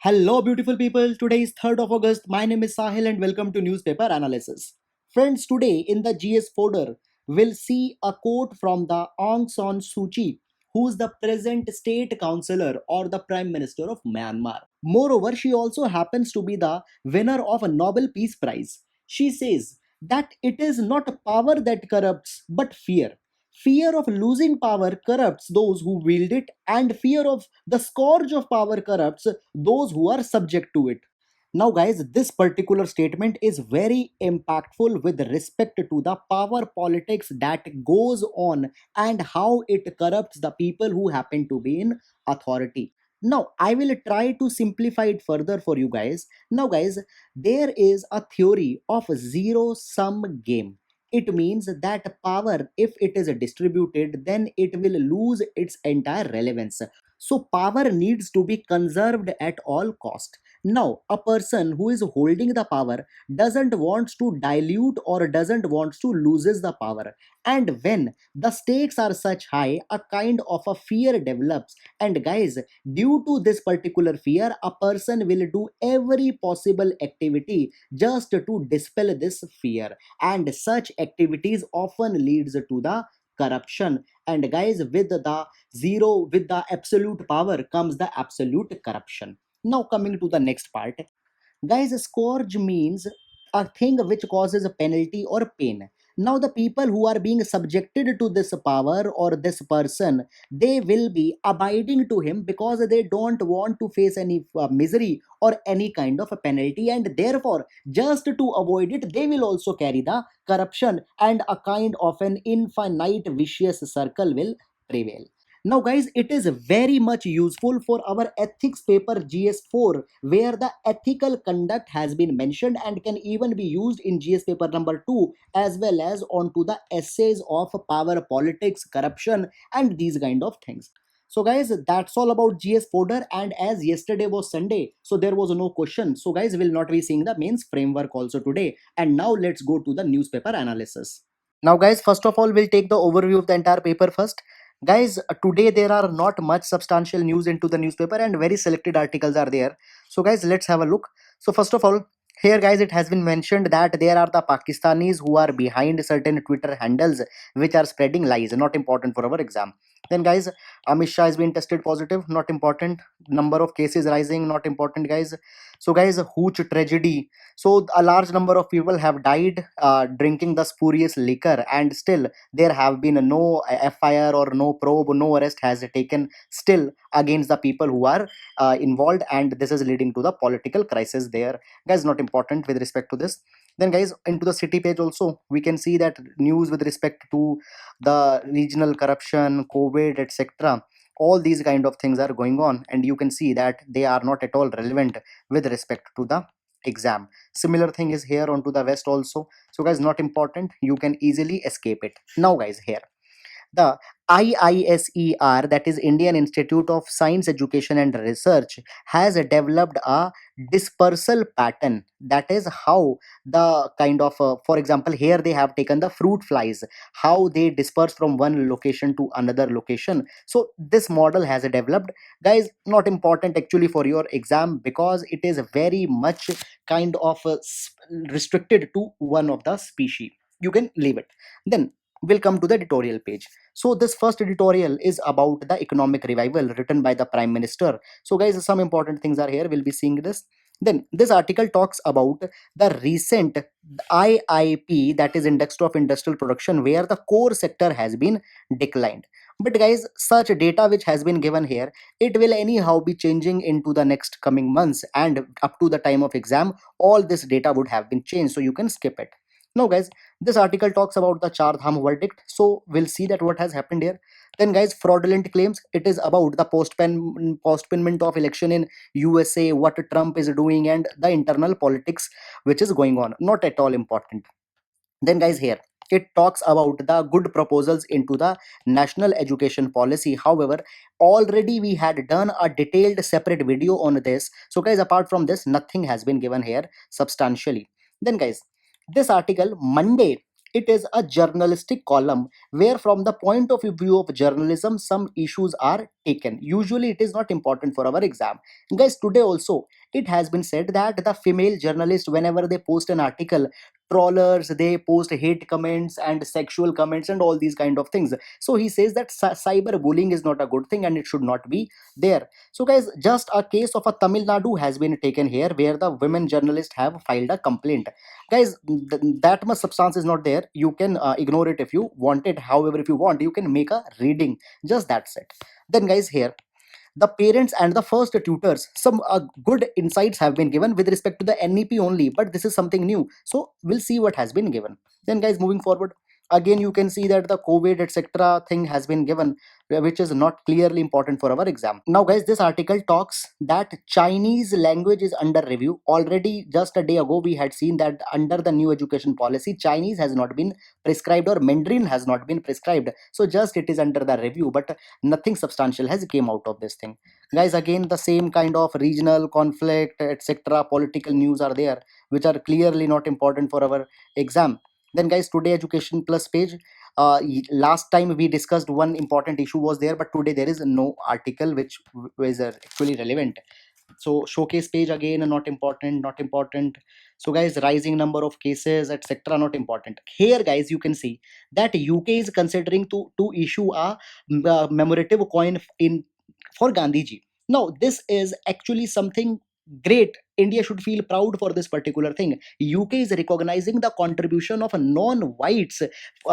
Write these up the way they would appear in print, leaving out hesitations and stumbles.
Hello, beautiful people. Today is 3rd of August. My name is Sahil and welcome to Newspaper Analysis. Friends, today in the GS folder, we'll see a quote from the Aung San Suu Kyi, who's the present state councillor or the Prime Minister of Myanmar. Moreover, she also happens to be the winner of a Nobel Peace Prize. She says that it is not power that corrupts, but fear. Fear of losing power corrupts those who wield it, and fear of the scourge of power corrupts those who are subject to it. Now, guys, this particular statement is very impactful with respect to the power politics that goes on and how it corrupts the people who happen to be in authority. Now, I will try to simplify it further for you guys. Now, guys, there is a theory of zero sum game. It means that power, if it is distributed, then it will lose its entire relevance. So power needs to be conserved at all cost. Now, a person who is holding the power doesn't want to dilute or doesn't want to loses the power. And when the stakes are such high, a kind of a fear develops. And guys, due to this particular fear, a person will do every possible activity just to dispel this fear, and such activities often leads to the corruption. And guys, with the absolute power comes the absolute corruption. Now, coming to the next part, guys, scourge means a thing which causes a penalty or pain. Now, the people who are being subjected to this power or this person, they will be abiding to him because they don't want to face any misery or any kind of a penalty, and therefore, just to avoid it, they will also carry the corruption, and a kind of an infinite vicious circle will prevail. Now, guys, it is very much useful for our ethics paper GS4, where the ethical conduct has been mentioned and can even be used in GS paper number 2, as well as onto the essays of power politics, corruption, and these kind of things. So, guys, that's all about GS folder. And as yesterday was Sunday, so there was no question. So, guys, we'll not be seeing the mains framework also today. And now let's go to the newspaper analysis. Now, guys, first of all, we'll take the overview of the entire paper first. Guys, today there are not much substantial news into the newspaper and very selected articles are there. So, guys, let's have a look. So, first of all, here, guys, it has been mentioned that there are the Pakistanis who are behind certain Twitter handles which are spreading lies, not important for our exam. Then, guys, Amit Shah has been tested positive, not important. Number of cases rising, not important, guys. So, guys, Hooch tragedy. So, a large number of people have died drinking the spurious liquor, and still there have been no FIR or no probe, no arrest has taken still against the people who are involved, and this is leading to the political crisis there. Guys, not important with respect to this. Then, guys, into the city page also we can see that news with respect to the regional corruption, COVID, etc. All these kind of things are going on, and you can see that they are not at all relevant with respect to the exam. Similar thing is here onto the west also. So, guys, not important, you can easily escape it. Now, guys, here the IISER, that is Indian Institute of Science Education and Research, has developed a dispersal pattern. That is how the kind of, for example, here they have taken the fruit flies, how they disperse from one location to another location. So this model has developed. Guys, not important actually for your exam because it is very much kind of restricted to one of the species. You can leave it. Then we'll come to the editorial page. So this first editorial is about the economic revival written by the Prime Minister. So, guys, some important things are here. We'll be seeing this. Then this article talks about the recent IIP, that is Index of Industrial Production, where the core sector has been declined. But, guys, such data which has been given here, it will anyhow be changing into the next coming months, and up to the time of exam all this data would have been changed, so you can skip it. Now, guys, this article talks about the Char Dham verdict, so we'll see that what has happened here. Then, guys, fraudulent claims. It is about the postponement of election in USA, what Trump is doing, and the internal politics which is going on. Not at all important. Then, guys, here it talks about the good proposals into the national education policy. However, already we had done a detailed separate video on this. So, guys, apart from this, nothing has been given here substantially. Then, guys, this article Monday it is a journalistic column where from the point of view of journalism some issues are taken. Usually it is not important for our exam. Guys, today also it has been said that the female journalist, whenever they post an article, trawlers they post hate comments and sexual comments and all these kind of things. So he says that cyber bullying is not a good thing and it should not be there. So guys, just a case of a Tamil Nadu has been taken here where the women journalists have filed a complaint. Guys, that much substance is not there. You can ignore it if you want it. However, if you want, you can make a reading. Just that's it. Then guys, here the parents and the first tutors, some good insights have been given with respect to the NEP only, but this is something new, so we'll see what has been given. Then guys, moving forward, again you can see that the COVID etc thing has been given, which is not clearly important for our exam. Now guys, this article talks that Chinese language is under review. Already just a day ago we had seen that under the new education policy, Chinese has not been prescribed or Mandarin has not been prescribed, so just it is under the review, but nothing substantial has came out of this thing. Guys, again the same kind of regional conflict etc political news are there, which are clearly not important for our exam. Then guys, today education plus page, last time we discussed one important issue was there, but today there is no article which is actually relevant. So showcase page again not important, not important. So guys, rising number of cases etc not important. Here guys, you can see that UK is considering to issue a commemorative coin in for Gandhiji. Now this is actually something great. India should feel proud for this particular thing. UK is recognizing the contribution of non-whites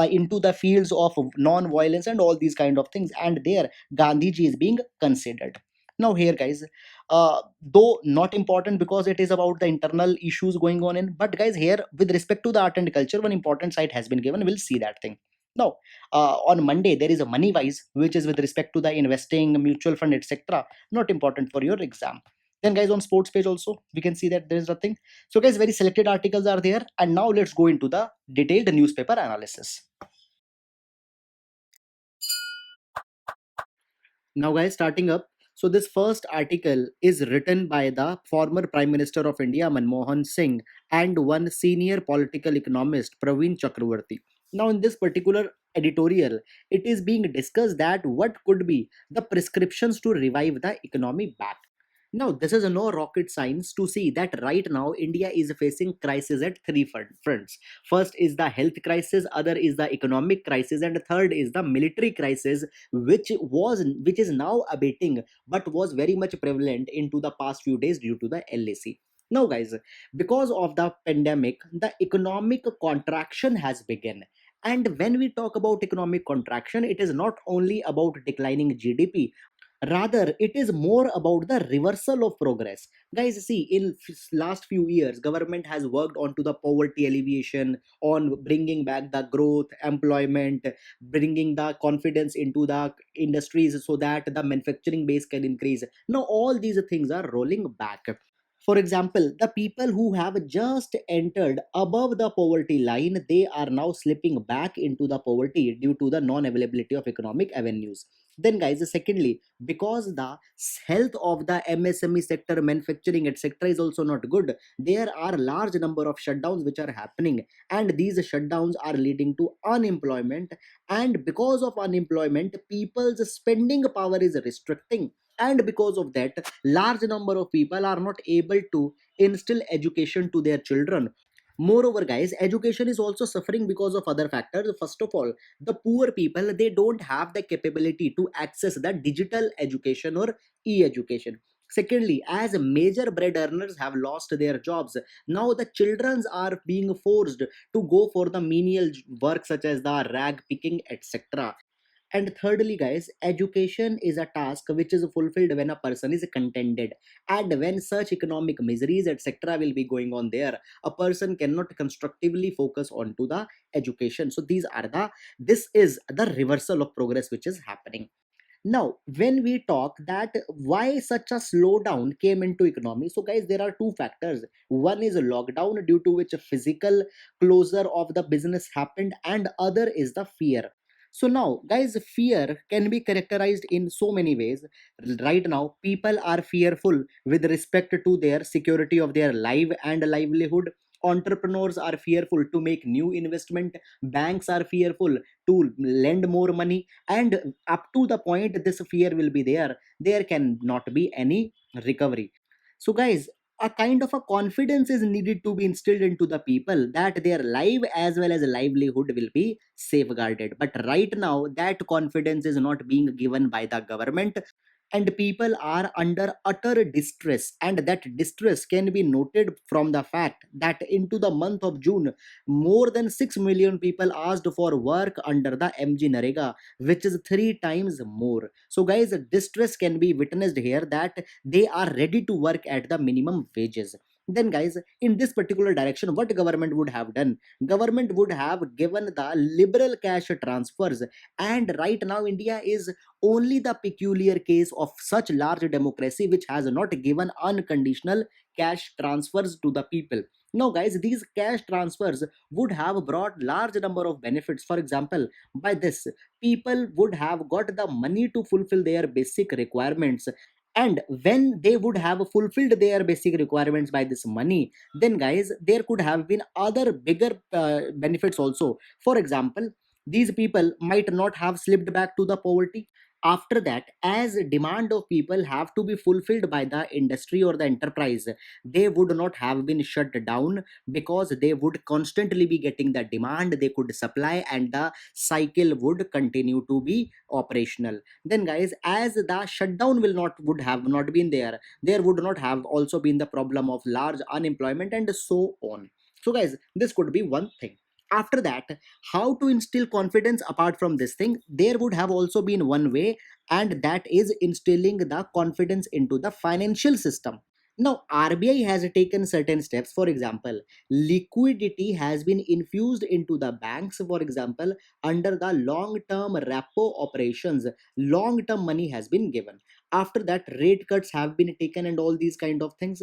into the fields of non-violence and all these kind of things, and there Gandhiji is being considered. Now here guys, though not important because it is about the internal issues going on in, but guys, here with respect to the art and culture, one important site has been given. We'll see that thing now. On Monday there is a money wise, which is with respect to the investing mutual fund etc, not important for your exam. Then guys, on sports page also we can see that there is nothing. So guys, very selected articles are there, and now let's go into the detailed newspaper analysis. Now, guys, starting up. So, this first article is written by the former Prime Minister of India, Manmohan Singh, and one senior political economist, Praveen Chakravarti. Now, in this particular editorial, it is being discussed that what could be the prescriptions to revive the economy back. Now, this is no rocket science to see that right now India is facing crisis at three fronts. First is the health crisis, other is the economic crisis, and third is the military crisis, which is now abating, but was very much prevalent into the past few days due to the LAC. Now, guys, because of the pandemic, the economic contraction has begun. And when we talk about economic contraction, it is not only about declining GDP. Rather, it is more about the reversal of progress. Guys, see, in last few years, government has worked on to the poverty alleviation, on bringing back the growth, employment, bringing the confidence into the industries so that the manufacturing base can increase. Now, all these things are rolling back. For example, the people who have just entered above the poverty line, they are now slipping back into the poverty due to the non-availability of economic avenues. Then, guys, secondly, because the health of the MSME sector, manufacturing, etc., is also not good, there are large number of shutdowns which are happening, and these shutdowns are leading to unemployment. And because of unemployment, people's spending power is restricting, and because of that, large number of people are not able to instill education to their children. Moreover, guys, education is also suffering because of other factors. First of all, the poor people, they don't have the capability to access the digital education or e-education. Secondly, as major bread earners have lost their jobs, now the children are being forced to go for the menial work such as the rag picking etc. And thirdly, guys, education is a task which is fulfilled when a person is contented. And when such economic miseries, etc., will be going on there, a person cannot constructively focus onto the education. So this is the reversal of progress which is happening. Now, when we talk that why such a slowdown came into economy, so guys, there are two factors. One is a lockdown due to which a physical closure of the business happened, and other is the fear. So now, guys, fear can be characterized in so many ways. Right now, people are fearful with respect to their security of their life and livelihood. entrepreneurs are fearful to make new investment, banks are fearful to lend more money, and up to the point this fear will be there cannot be any recovery. So guys, a kind of a confidence is needed to be instilled into the people that their life as well as livelihood will be safeguarded. But right now that confidence is not being given by the government, and people are under utter distress, and that distress can be noted from the fact that into the month of June, more than 6 million people asked for work under the MG Narega, which is 3 times more. So guys, distress can be witnessed here that they are ready to work at the minimum wages. Then guys, in this particular direction, what government would have done? Government would have given the liberal cash transfers. And right now India is only the peculiar case of such large democracy which has not given unconditional cash transfers to the people. Now guys, these cash transfers would have brought large number of benefits. For example, by this, people would have got the money to fulfill their basic requirements. And when they would have fulfilled their basic requirements by this money, then guys, there could have been other bigger benefits also. For example, these people might not have slipped back to the poverty. After that, as demand of people have to be fulfilled by the industry or the enterprise, they would not have been shut down, because they would constantly be getting the demand they could supply, and the cycle would continue to be operational. Then guys, as the shutdown will not would have not been there would not have also been the problem of large unemployment and so on. So guys, this could be one thing. After that, how to instill confidence apart from this thing, there would have also been one way, and that is instilling the confidence into the financial system. Now RBI has taken certain steps. For example, liquidity has been infused into the banks. For example, under the long term repo operations, long term money has been given. After that, rate cuts have been taken and all these kind of things.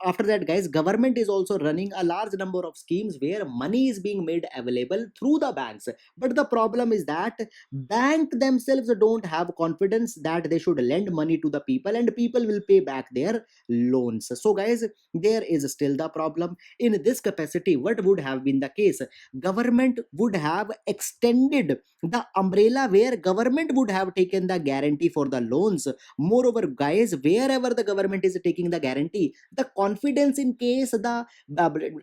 After that guys, government is also running a large number of schemes where money is being made available through the banks. But the problem is that bank themselves don't have confidence that they should lend money to the people and people will pay back their loans. So guys, there is still the problem. In this capacity, what would have been the case? Government would have extended the umbrella where government would have taken the guarantee for the loans. Moreover guys, wherever the government is taking the guarantee, the confidence in case the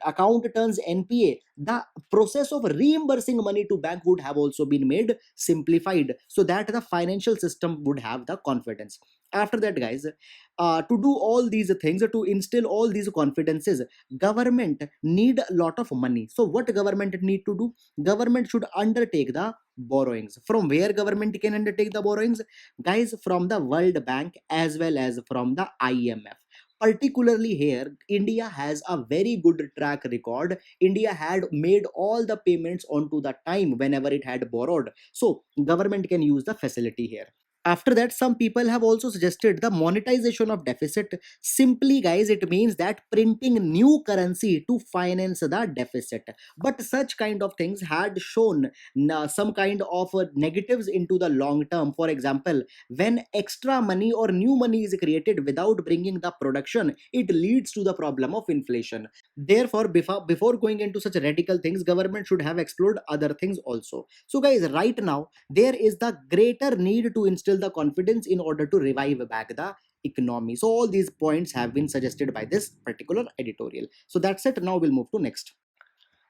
account turns NPA, the process of reimbursing money to bank would have also been made simplified, so that the financial system would have the confidence. After that guys, to do all these things, to instill all these confidences, government need a lot of money. So what government need to do? Government should undertake the borrowings. From where government can undertake the borrowings? Guys, from the World Bank as well as from the IMF. Particularly here, India has a very good track record. India had made all the payments onto the time whenever it had borrowed, so government can use the facility here. After that, some people have also suggested the monetization of deficit. Simply guys, it means that printing new currency to finance the deficit. But such kind of things had shown some kind of negatives into the long term. For example, when extra money or new money is created without bringing the production, it leads to the problem of inflation. Therefore, before going into such radical things, government should have explored other things also. So guys, right now there is the greater need to instill the confidence in order to revive back the economy. So all these points have been suggested by this particular editorial. So that's it. Now we'll move to next.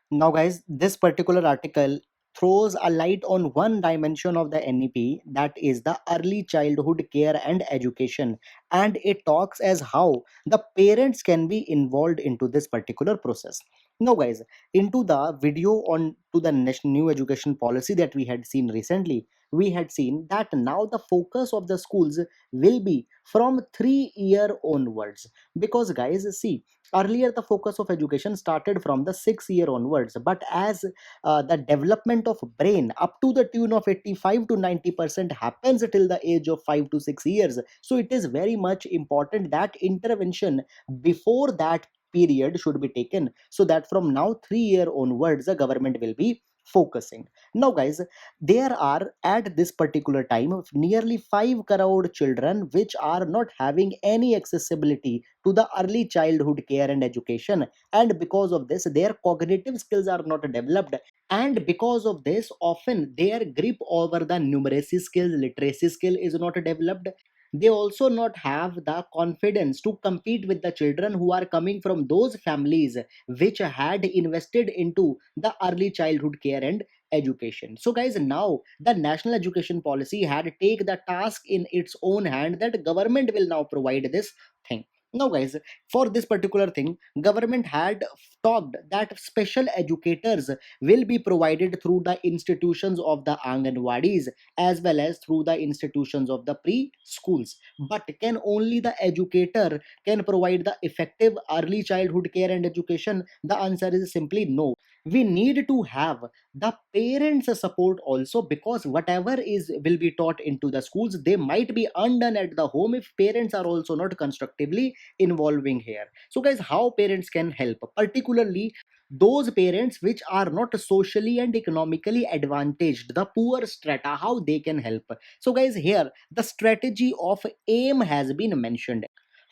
Now, guys, this particular article throws a light on one dimension of the NEP, that is the early childhood care and education, and it talks as how the parents can be involved into this particular process. Now, guys, into the video on to the national new education policy that we had seen recently, we had seen that now the focus of the schools will be from 3 year onwards. Because, guys, see, earlier the focus of education started from the 6 year onwards, but as the development of brain up to the tune of 85 to 90% happens till the age of 5 to 6 years, so it is very much important that intervention before that period should be taken, so that from now 3 year onwards the government will be focusing. Now, guys, there are at this particular time nearly 5 crore children which are not having any accessibility to the early childhood care and education, and because of this, their cognitive skills are not developed, and because of this, often their grip over the numeracy skill, literacy skill is not developed. They also not have the confidence to compete with the children who are coming from those families which had invested into the early childhood care and education. So guys, now the national education policy had take the task in its own hand, that government will now provide this thing. Now guys, for this particular thing, government had talked that special educators will be provided through the institutions of the Anganwadis as well as through the institutions of the preschools. But can only the educator can provide the effective early childhood care and education? The answer is simply no. We need to have the parents support also, because whatever is will be taught into the schools, they might be undone at the home if parents are also not constructively involving here. So guys, how parents can help, particularly those parents which are not socially and economically advantaged, the poor strata, how they can help? So guys, here the strategy of aim has been mentioned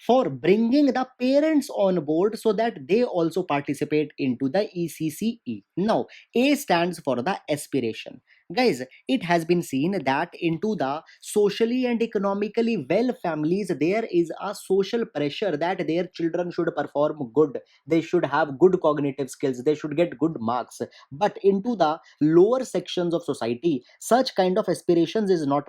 for bringing the parents on board so that they also participate into the ECCE. Now, A stands for the aspiration. Guys, it has been seen that into the socially and economically well families, there is a social pressure that their children should perform good, they should have good cognitive skills, they should get good marks. But into the lower sections of society, such kind of aspirations is not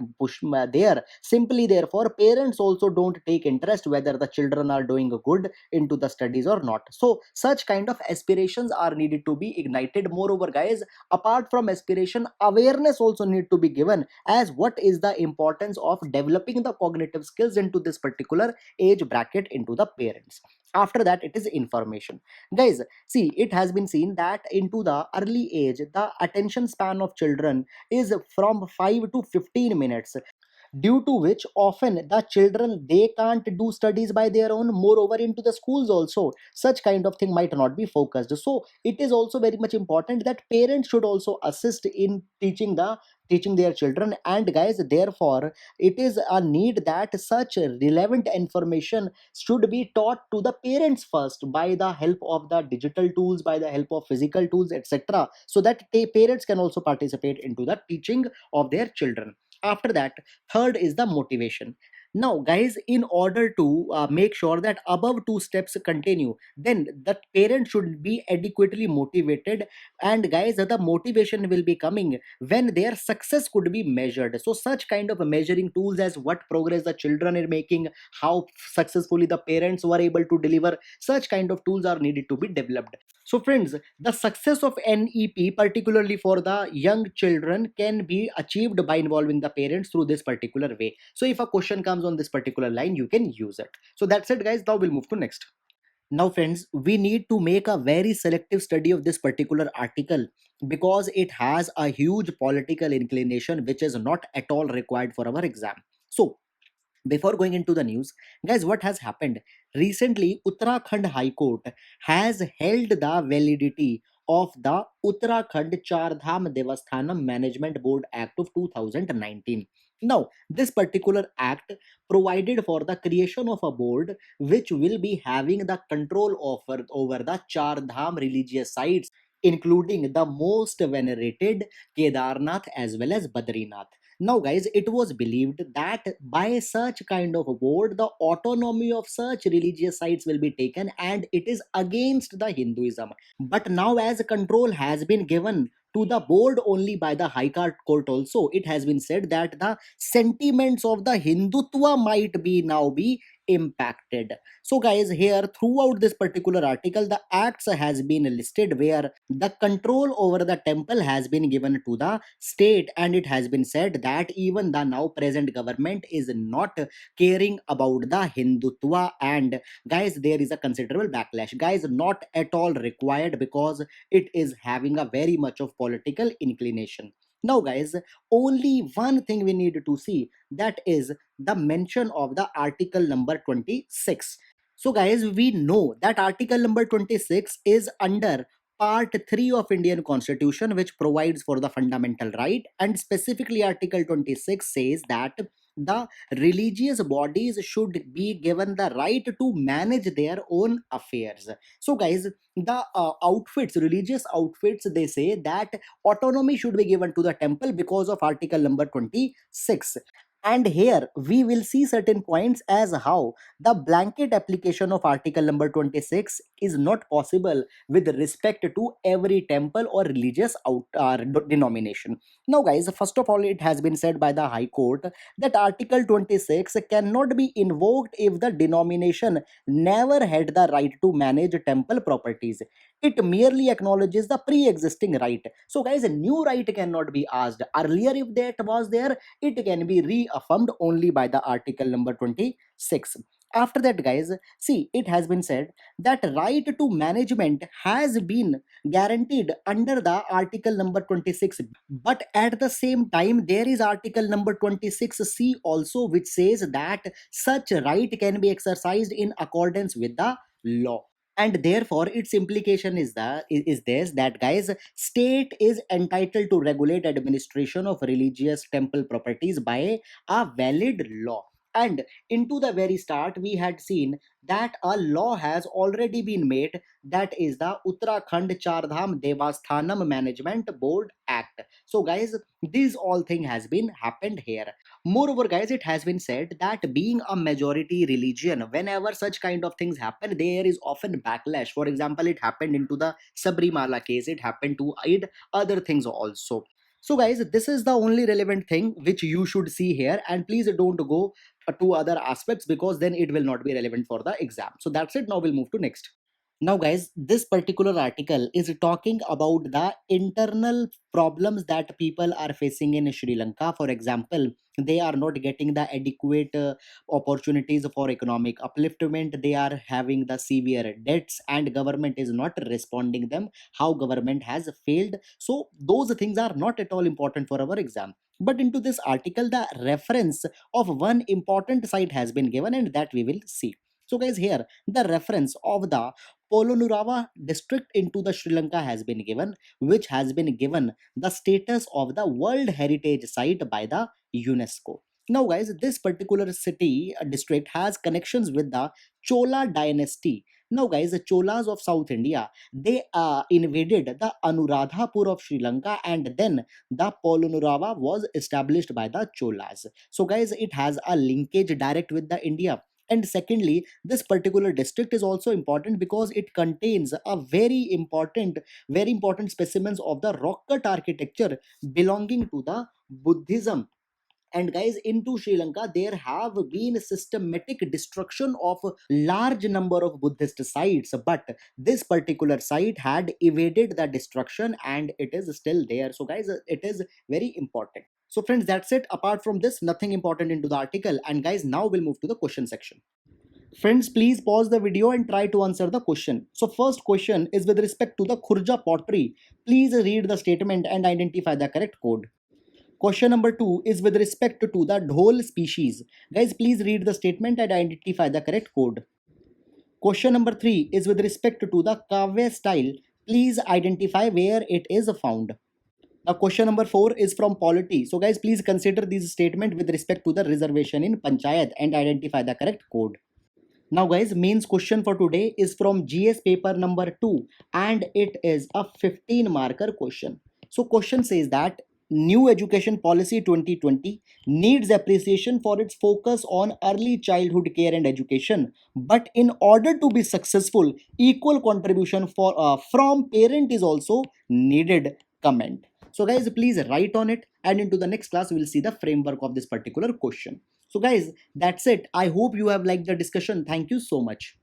there. Simply therefore, parents also don't take interest whether the children are doing good into the studies or not. So such kind of aspirations are needed to be ignited. Moreover guys, apart from aspiration, awareness also need to be given as what is the importance of developing the cognitive skills into this particular age bracket into the parents. After that, it is information. Guys, see, it has been seen that into the early age, the attention span of children is from 5 to 15 minutes, due to which often the children they can't do studies by their own. Moreover, into the schools also such kind of thing might not be focused. So it is also very much important that parents should also assist in teaching their children. And guys, therefore it is a need that such relevant information should be taught to the parents first by the help of the digital tools, by the help of physical tools, etc., so that parents can also participate into the teaching of their children. After that, third is the motivation. Now guys, in order to make sure that above two steps continue, then the parent should be adequately motivated. And guys, the motivation will be coming when their success could be measured. So such kind of measuring tools as what progress the children are making, how successfully the parents were able to deliver, such kind of tools are needed to be developed. So friends, the success of NEP, particularly for the young children, can be achieved by involving the parents through this particular way. So if a question comes on this particular line, you can use it. So that's it guys, now we'll move to next. Now friends, we need to make a very selective study of this particular article, because it has a huge political inclination which is not at all required for our exam. So before going into the news, guys, what has happened recently? Uttarakhand High Court has held the validity of the Uttarakhand Char Dham Devasthanam Management Board Act of 2019. Now this particular act provided for the creation of a board which will be having the control over the Char Dham religious sites, including the most venerated Kedarnath as well as Badrinath. Now, guys, it was believed that by such kind of a board, the autonomy of such religious sites will be taken and it is against the Hinduism. But now, as control has been given to the board only by the High Court also, it has been said that the sentiments of the Hindutva might be now be impacted. So guys, here throughout this particular article, the acts has been listed where the control over the temple has been given to the state, and it has been said that even the now present government is not caring about the Hindutva. And guys, there is a considerable backlash. Guys, not at all required, because it is having a very much of political inclination. Now guys, only one thing we need to see, that is the mention of the article number 26. So guys, we know that article number 26 is under Part 3 of Indian Constitution, which provides for the fundamental right, and specifically Article 26 says that the religious bodies should be given the right to manage their own affairs. So guys, the religious outfits, they say that autonomy should be given to the temple because of Article number 26. And here we will see certain points as how the blanket application of Article number 26 is not possible with respect to every temple or religious denomination. Now, guys, first of all, it has been said by the High Court that Article 26 cannot be invoked if the denomination never had the right to manage temple properties. It merely acknowledges the pre existing right. So, guys, a new right cannot be asked. Earlier, if that was there, it can be reaffirmed only by the Article number 26. After that, guys, see, it has been said that right to management has been guaranteed under the Article number 26. But at the same time, there is Article number 26C also, which says that such right can be exercised in accordance with the law. And therefore its implication is this, that guys, state is entitled to regulate administration of religious temple properties by a valid law. And into the very start, we had seen that a law has already been made, that is the Uttarakhand Chardham Devasthanam Management Board Act. So guys, these all thing has been happened here. Moreover, guys, it has been said that being a majority religion, whenever such kind of things happen, there is often backlash. For example, it happened into the Sabrimala case, it happened to other things also. So guys, this is the only relevant thing which you should see here, and please don't go to other aspects, because then it will not be relevant for the exam. So that's it. Now we'll move to next. Now, guys, this particular article is talking about the internal problems that people are facing in Sri Lanka. For example, they are not getting the adequate opportunities for economic upliftment. They are having the severe debts, and government is not responding them. How government has failed. So those things are not at all important for our exam. But into this article, the reference of one important site has been given, and that we will see. So, guys, here the reference of the Polonnaruwa district into the Sri Lanka has been given, which has been given the status of the World Heritage Site by the UNESCO. Now, guys, this particular city district has connections with the Chola dynasty. Now, guys, the Cholas of South India, they invaded the Anuradhapur of Sri Lanka, and then the Polonnaruwa was established by the Cholas. So, guys, it has a linkage direct with the India. And secondly, this particular district is also important because it contains a very important specimens of the rock cut architecture belonging to the Buddhism. And guys, into Sri Lanka, there have been systematic destruction of large number of Buddhist sites, but this particular site had evaded the destruction and it is still there. So guys, it is very important. So friends, that's it. Apart from this, nothing important into the article. And guys, now we'll move to the question section. Friends, please pause the video and try to answer the question. So first question is with respect to the Khurja pottery. Please read the statement and identify the correct code. Question number 2 is with respect to the dhol species. Guys, please read the statement and identify the correct code. Question number 3 is with respect to the Kavya style. Please identify where it is found. Now, question number 4 is from polity. So, guys, please consider this statement with respect to the reservation in Panchayat and identify the correct code. Now, guys, mains question for today is from GS paper number 2, and it is a 15 marker question. So, question says that New Education Policy 2020 needs appreciation for its focus on early childhood care and education. But in order to be successful, equal contribution from parent is also needed. Comment. So guys, please write on it, and into the next class we will see the framework of this particular question. So guys, that's it. I hope you have liked the discussion. Thank you so much.